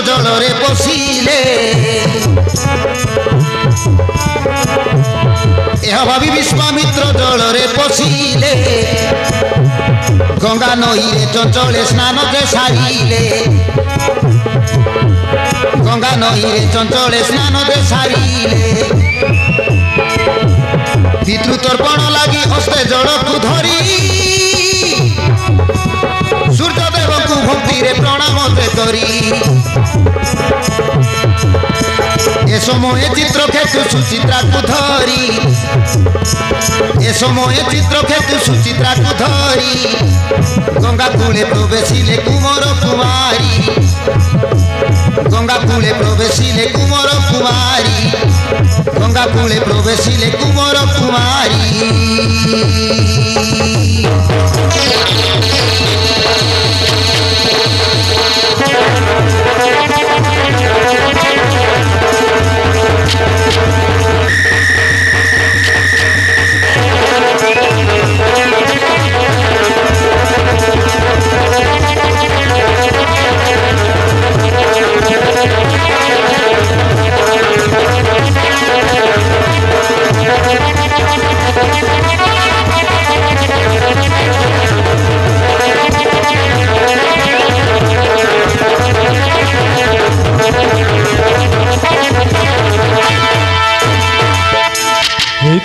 ଜଳରେ ପଶିଲେ ଏହା ଭାବି ବିଶ୍ୱାମିତ୍ର ଜଳରେ ପଶିଲେ ଗଙ୍ଗା ନଈରେ ଚଞ୍ଚଳେ ସ୍ନାନ ଯେ ସାରିଲେ ଗଙ୍ଗା ନଈରେ ଚଞ୍ଚଳେ ସ୍ନାନ ଯେ ସାରିଲେ ପିତୃତର୍ପଣ ଲାଗି ହସ୍ତେ ଜଳକୁ ଧରି ସୂର୍ଯ୍ୟଦେବଙ୍କୁ ଭକ୍ତିରେ ପ୍ରଣାମ କରି এ সময়ে চিত্রক্ষেতু সুচিত্রাকু ধরি এ সময়ে চিত্রক্ষেতু সুচিত্রাকু ধরি গঙ্গা কূলে প্রবেশিলে কুমর কুমারী গঙ্গা কূলে প্রবেশিলে কুমর কুমারী গঙ্গা কূলে প্রবেশিলে কুমর কুমারী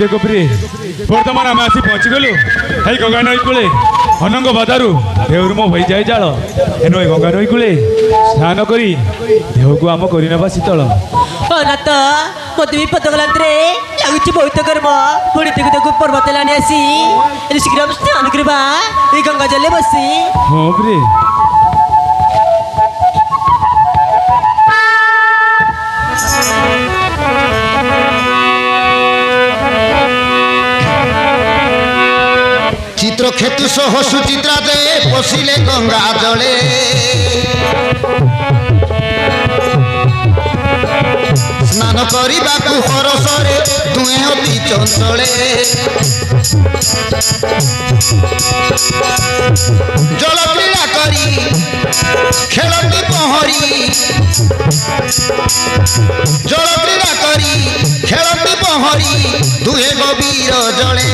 देखो प्रिय बर्तमान आम आसी पहुँचीगलु है गंगा नई कूले अनंग बादारू देवर मो भई जाए जाल एनो गंगा नई कूले स्नान करी देह को आम करनेबा शीतल अनाथ मत भी पतगलांतरे लाଗୁଛି ବହୁତ କର୍ମ ପୁଣି ଦେଖୁ पर्वत लानी आसी शीघ्र स्नान करबा ए गंगा जले बसी हाँ प्रिय চিত্রক্ষেতু সহ সুচিত্রা দে পশিলে গঙ্গা জলে স্নান করিবাকু হরসরে দুয়ে অতি চঞ্চলে জল ক্রীড়া করি খেলতি পহরি জল ক্রীড়া করি খেলতি পহরি দুয়ে গভীর জলে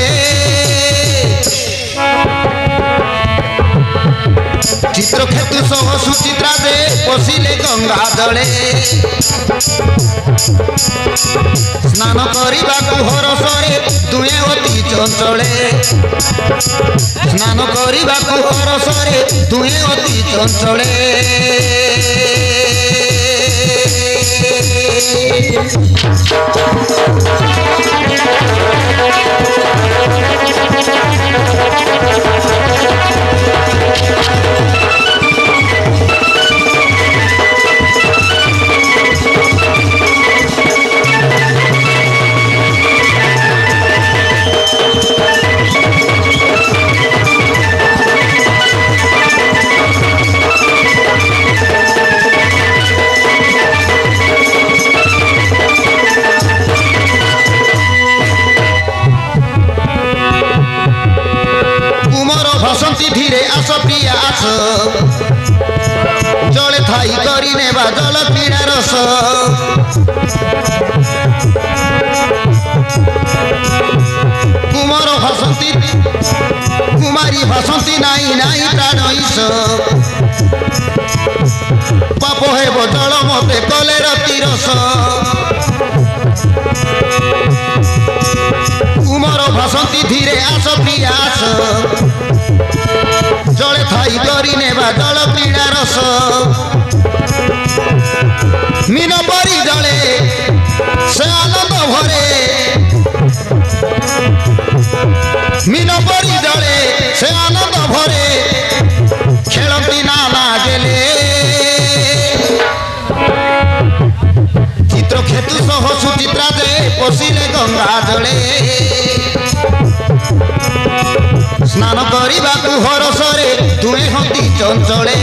চিত্রক্ষেতু সহ সুচিত্রা দে পশিলে গঙ্গা জলে স্নান করিবাকু হরসরে দুয়ে অতি চঞ্চলে স্নান করিবাকু হরসরে দুয়ে অতি চঞ্চলে ধীরে আস প্রিয়া আস জলে থাই করি নেবা জল ক্রীড়া রস কুমর ভাসন্তি কুমারী ভাসন্তি নাই নাই প্রাণ ঈশ পাপ হেব জল মতে কলে রতি রস কুমর ভাসন্তি ধীরে আস প্রিয়া আস জলে থাই করি নেবা জল ক্রীড়া রস মিন পরি জলে সে আনন্দ ভরে মিন পরি জলে সে আনন্দ ভরে খেলতি নানা গেলে চিত্রক্ষেতু সহ সুচিত্রা দে পশিলে গঙ্গা জলে স্নান করিবাকু হরসরে দুয়ে অতি চঞ্চলে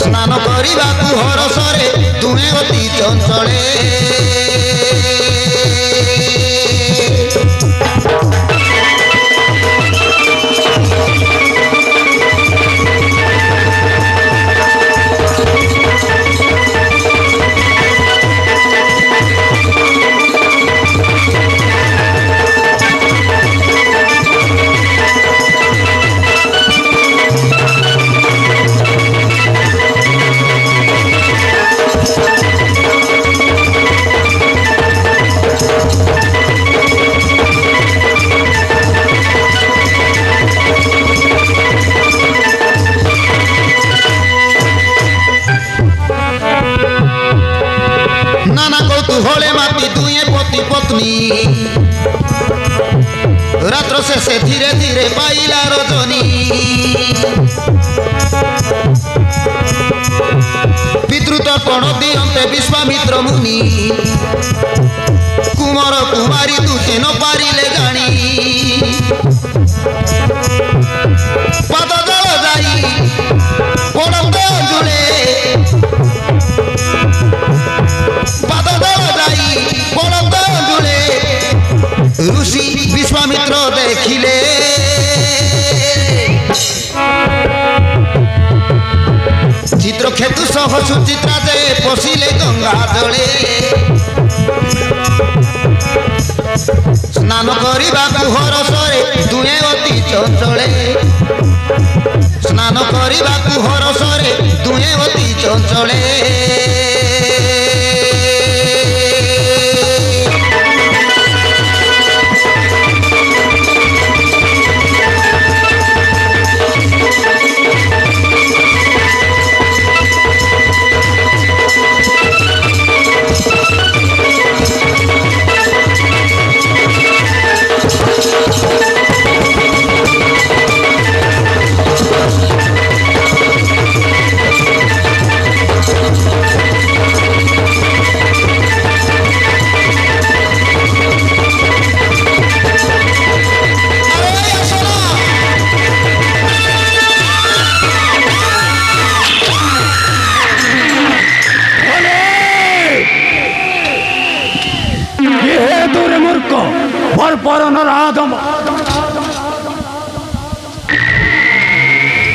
স্নান করিবাকু হরসরে দুয়ে অতি চঞ্চলে गुहले माती दुए पति पत्नी रात्र शेषे धीरे धीरे पाइला रजनी पितृतर्पण दियन्ते विश्वामित्र मुनि कुमार कुमारी दुहे न पारिले जानी पाद जल जाई पड़ते अंजुले पाद जल जाई पड़ते अंजुले ऋषि विश्वामित्र देखिले चित्रक्षेतु सह सुचित्रा दे पशिले गंगा जले स्नान करने हरसरे दुए अति चंचले स्नान करने हरसरे दुए अति चंचले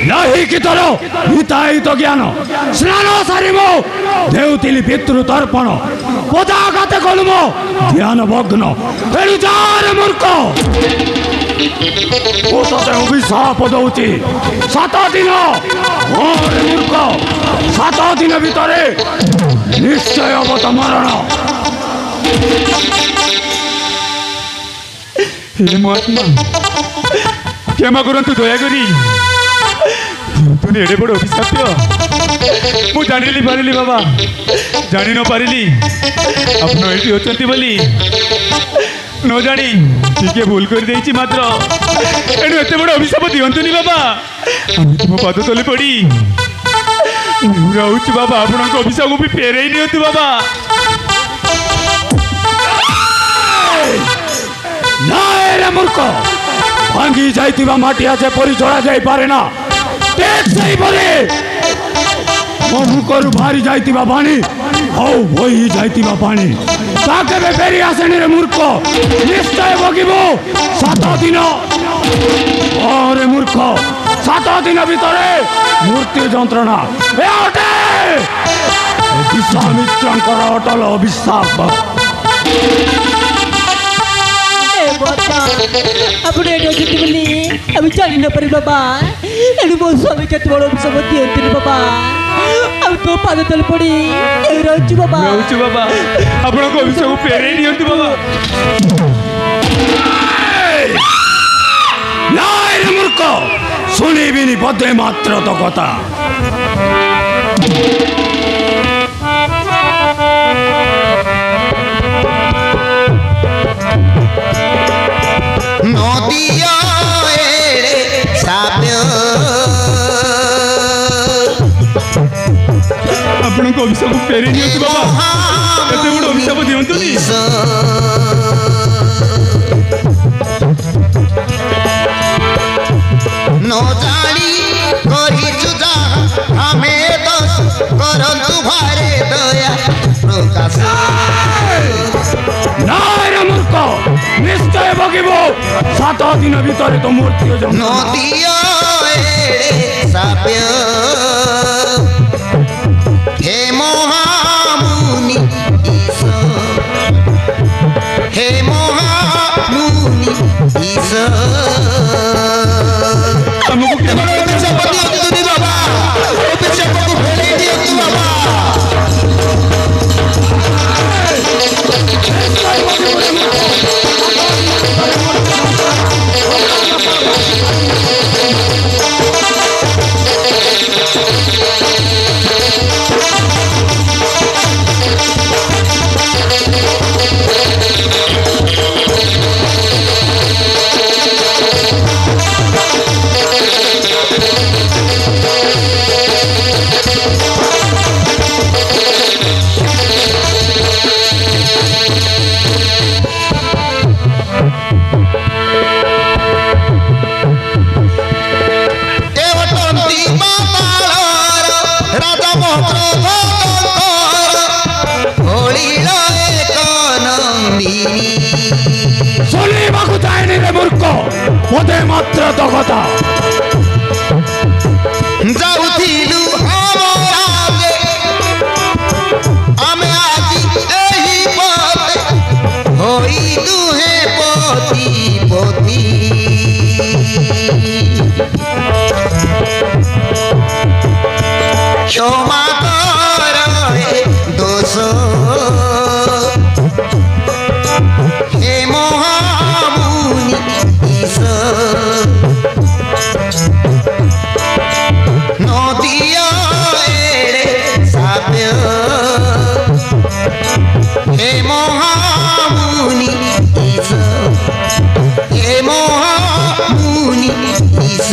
नहीं कि तोर हिताहित ज्ञान स्नान सारिब देउतिली पितृ तर्पण पदाघात कलुम ध्यान भग्न फेरि जार मूर्ख अभिशाप दौची 7 दिन मूर्ख 7 दिन भितर निश्चय हम तो मरण हे महात्मा क्षमा करतु दयाकरी तुम एडे बड़ अभिशाप्य मु जानी पारिली बाबा जानी न पारिली आपण एटी होचंती बोली न जानी टिके भूल कर देइछि मात्र एनु एते बड़ अभिशाप दियंतुनी बाबा हम तुम पाद तले पड़ी रहउछि बाबा आपनक अभिशाप भी फेरई नियंतु बाबा नाय रे मूर्ख भांगी जाइतिबा माटी आज परि जोड़ा जाई पारे ना देख सही बोले मुखर भारी जाइतिबा पानी हौ होई जाइतिबा पानी ताके बे फेरी आसेनी रे मूर्ख निश्चय भगिबो 7 दिन अरे मूर्ख 7 दिन भितरे मृत्यु जंत्रणा ए ओटे विश्वामित्रंकर अटल अभिशाप आपण एडे होचंती बोली अभी जानी न पारि बाबा एनु मो स्वामी केते बड़ अभिशाप दियंतुनी बाबा अब तो पाद तले पड़ी रहउछि बाबा आपनक अभिशाप फेरई नियंतु बाबा नाय रे मूर्ख सुनिबिनी बदे मात्र तो कथा नदिया साप्य आपनक अभिशाप फेरई नियंतु बाबा एते बड़ अभिशाप दियंतुनी न जानी करिछु जा हमें दोष करंतु भारे दया प्रकाश नाय रे मूर्ख निश्चय भगिबो 7 दिन भितर तो मृत्यु जंत्रणा नदिया साप्य हे महामुनि हे महामुनि हमको बाबा मूर्ख पदे मात्र तो कथा जाउथिलु आगे आमे आजी एही पते होई दुहे पति पति क्षमा कर दोष हे महामुनि ईश नदिया एड़े साप्य हे महामुनि ईश हे महामुनि ईश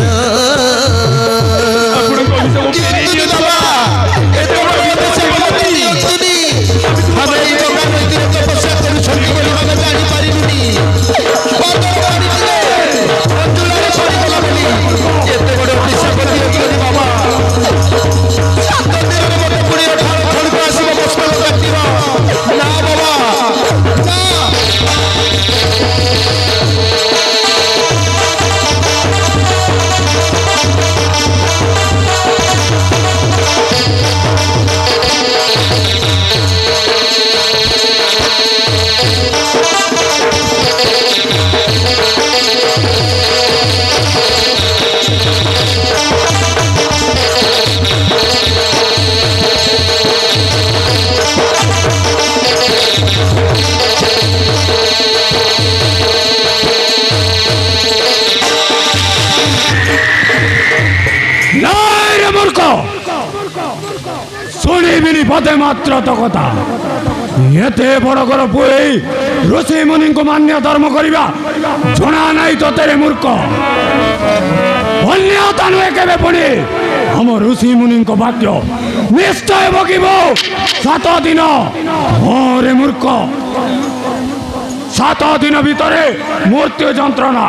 शुणी पदे मात्र तो कथा एते बड़ कर पुई ऋषि मुनि को मान्य धर्म करवा जना नहीं तो तेरे मूर्ख अन्यता नुहे केबे पुणी हम ऋषि मुनि को वाक्य निश्चय भोगिब 7 दिन हाँ रे मूर्ख 7 दिन भितरे मृत्यु जंत्रणा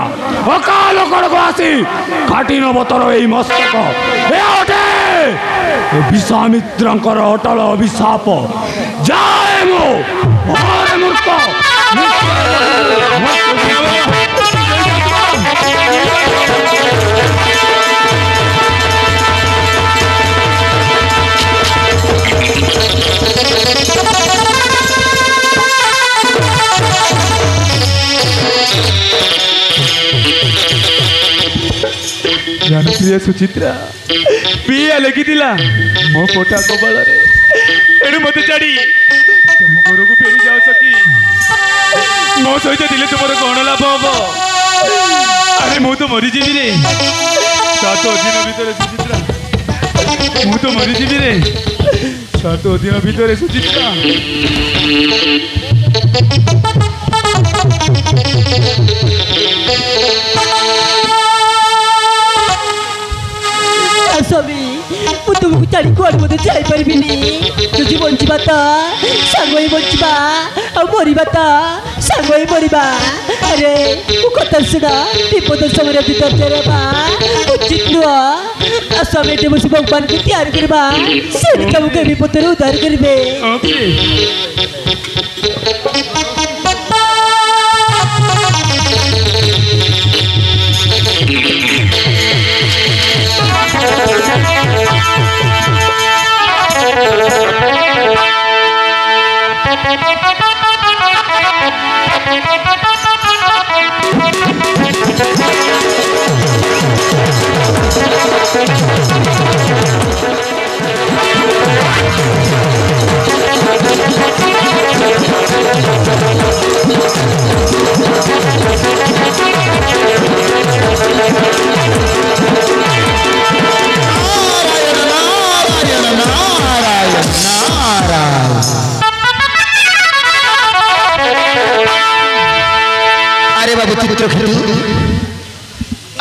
अकाल कड़क आसी काटी नब तोर यही मस्तक विश्वामित्रंकर अटल अभिशाप जाए मो मूर्ख जनप्रिय सुचित्रा पिया लगी मो पोटा कपाल एणु मत छाड़ी तुम घर को फेरी जाओ सकी मो सहित दिले तुम कौन लाभ हम अरे मु तो मरीजी रे 7 दिन भितर सुचित्रा मु तो मरीजी रे 7 दिन भितर सुचित्रा स्वामी मु तुमको छाड़ी कुआड़ मत जाई परिबिनी तुझी बंचिबा तो सांगई बंचिबा और मरिबा तो सांगई मरिबा अरे मु कथा सुना विपद समय भीतर तेरेबा उचित नुआ स्वामी ते मुझे भगवान को तैयार करबा से तुमको विपद उद्धार करबे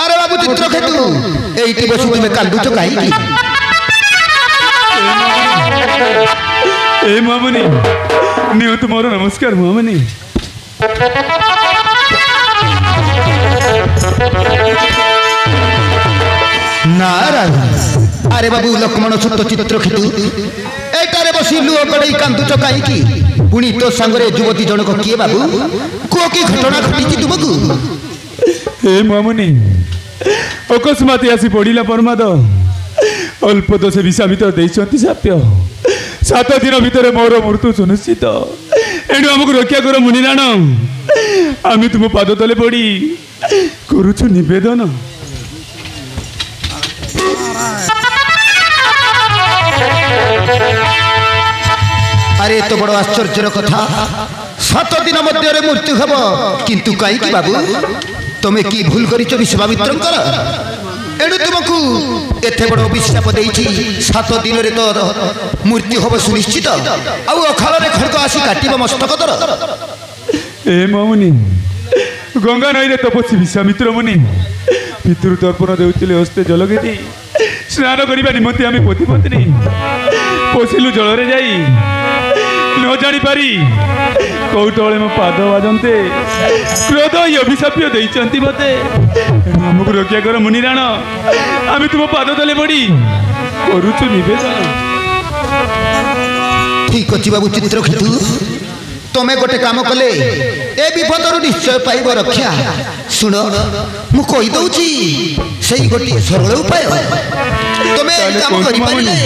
अरे बाबू चित्रखेतु एइटी बसी तुमे कांदुच काई ए मामनी नियो तुम्हारो नमस्कार मामनी नारायण अरे बाबू लक्ष्मण छोट चित्रखेतु एटारे बसी लुह कड़ई कांदुच काई पुणी तो सांगरे युवती जनक किए बाबू को की घटना घटी तुमको हे मामुनि अकस्मात आसी पड़ा परमाद अल्प तो से विषामित देते साप्य 7 दिन भितर मोर मृत्यु सुनिश्चित एणु आमको रक्षा कर मुनिराण आम तुम पाद तले पड़ी करुछु निवेदन। अरे तो बड़ आश्चर्यर कथा 7 दिन मध्य मृत्यु हम किंतु कहीं बाबू तुम्हें की भूल कर विश्वामित्र एणु तुमको एते बड़ अभिशाप देछि 7 दिन रे तो मृत्यु हम सुनिश्चित आउ अखाल रे खड़क आसी काटिब मस्तक दर। ए मामुनि गंगा नई तपस्वी विश्वामित्र मुनि पितृ तर्पण देउतिले हस्ते जलगेदी स्नान करने निमंते आम पति पत्नी पशिलु जल जाई न जानी पारी कौतले मो पाद बाजंते क्रोध ही अभिशाप्य देइचंती मते आमको रक्षा कर मुनिराण आम तुम पाद तले पड़ी करुछु निवेदन। ठीक अच्छी बाबू चित्रकेतु तुम्हें गोटे काम कले ए विपदर निश्चय पाइब रक्षा शुण मु कही दउची सही गोटे सरल उपाय तुम्हें काम करि पारिले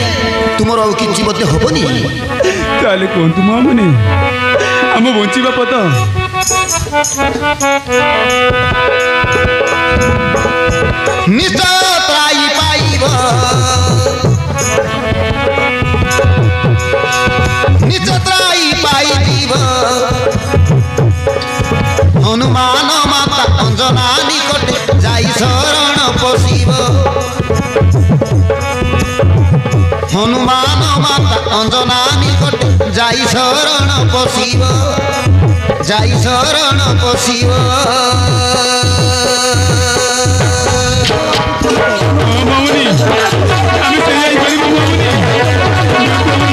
तुमर और किछि बते होबनी ताले कोन तुम मामुनि हम बंचिबा पद निश्चय त्राई पाइब निश्चय त्राई पाइब हनुमान माता अंजना निकटे जाई शरण पशिब हनुमान माता अंजना निकटे जाई शरण पशिब जाई शरण पशिब। मामुनि आमी तैयारी करिब मामुनि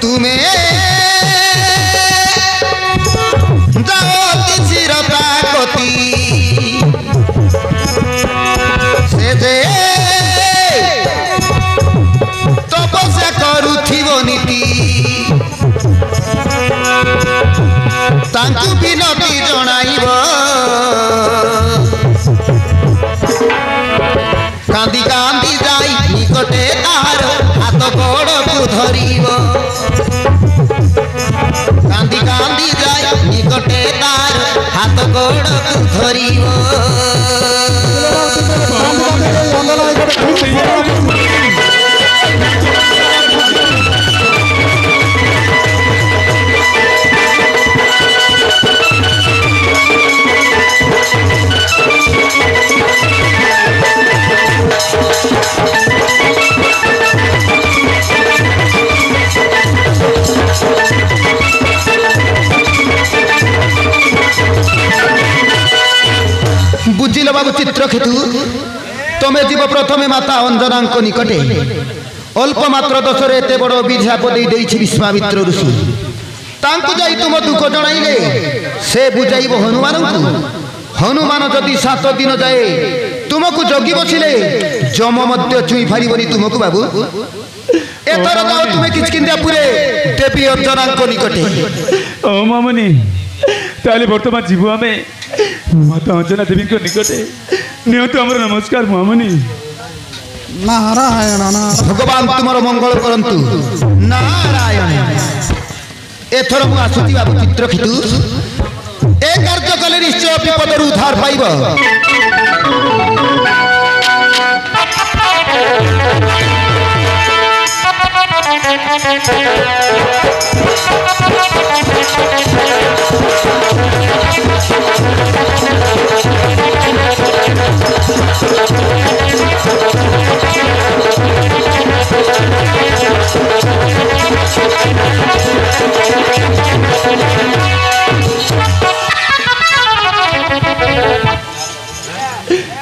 तुम्हें जाओ चिरता कति से जे तपस्या करुथिव नीति तांकु विनती जणाइब कांदी कांदी जाई निकटे तार हाथ गोड़ को धरिब कांदी कांदी जाई निकटे तार हाथ गोड़ को धरिब। बुझिल बाबू चित्रकेतु तुम्हें जीव प्रथमे माता अंजना निकटे अल्प मात्र दशरे एत बड़ विझाप देछि विश्वामित्र ऋषि तांकु जाई तुम दुख जणाइले से बुझाइब हनुमान को हनुमान जदि 7 दिन जाए तुमको जगी बसिले जम मध्य छुई फारिबनी तुमको बाबू एथर जाओ तुम्हें किचकिंदिया पुरे देवी अंजना निकटे। ओ मामुनि ताले वर्तमान जीव आमे माता अंजना देवी को निकटे नियंतु हमर नमस्कार मामुनि। नारायण भगवान तुमर मंगल करंतु नारायण। एथर मु आसुति बाबू चित्रकेतु ए कार्य कले निश्चय विपदर उद्धार पाइब।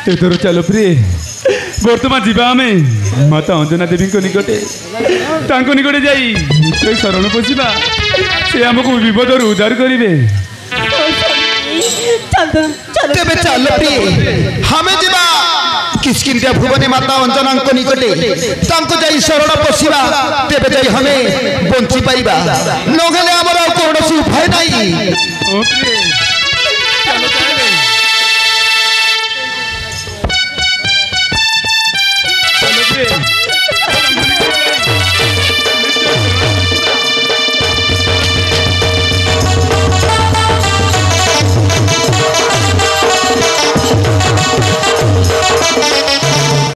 एथर चलो प्रिय वर्तमान जीवा आमे माता अंजना देवी को निकटे तांको निकटे जाई निश्चय शरण पशिबा से हमको विपदर उद्धार करिवे। चल चल तेबे चल प्रिय हमें जीवा किसकिंतिया भुवने माता अंजनांक निकटे तांको जाई शरण पशिबा तेबे जाई हमें बंची पाइबा नगले हमर कोनोसी उपाय नाही ओ प्रिय चलो चलो प्रिय